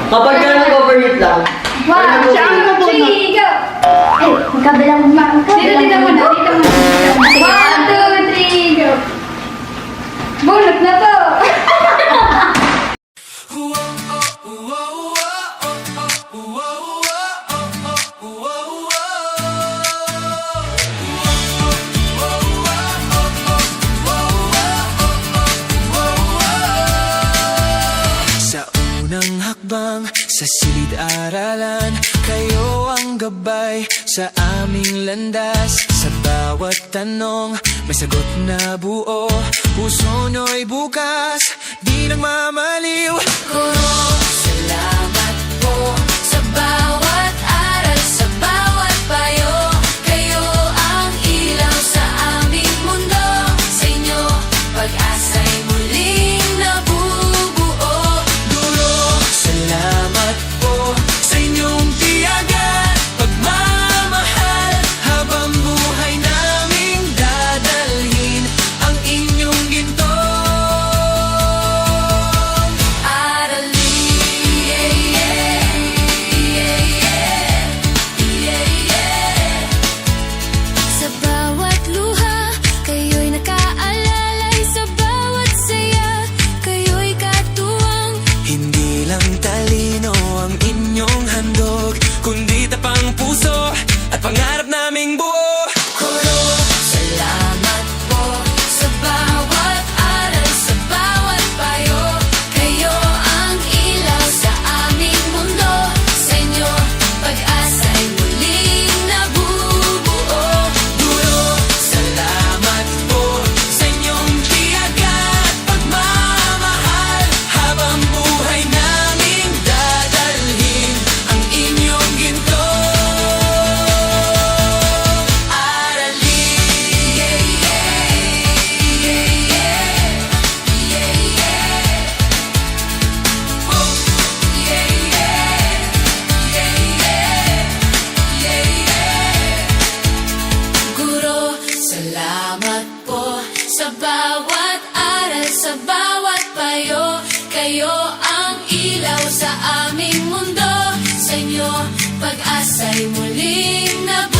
Kapag ka nag-overheat lang, 1, 2, 3, go! Ay, magkabilang Dito muna. 1, 2, 3, go! Bunot na to! Sa unang hakbang, sa silid-aralan, kayo ang gabay sa aming landas. Sa bawat tanong, may sagot na buo. Puso nyo'y bukas, di nagmamaliw. Guro, salamat po sa bawat aral, sa bawat payo. Kayo ang ilaw sa aming mundo. Sa inyo, pag-asa'y muling nabubuo. Guro, salamat po sa inyong tiyaga, pagmamahal. Habang buhay naming dadalhin ang inyong gintong aralin. Sa bawat luha, kayo'y nakaalalay. Sa bawat saya, kayo'y katuwang. Hindi lang talino ang inyong handog, kundi tapang puso at pangarap naming buo. Guro, salamat po sa bawat aral, sa bawat payo. Kayo ang ilaw sa aming mundo. Sa inyo, pag-asa'y muling nabubuo. Guro, salamat po sa inyong tiyaga at pagmamahal. Habang buhay naming dadalhin ang inyong gintong aralin. Guro, salamat po sa bawat aral, sa bawat payo. Kayo ang ilaw sa aming mundo. Sa inyo, pag-asa'y muling nabubuo.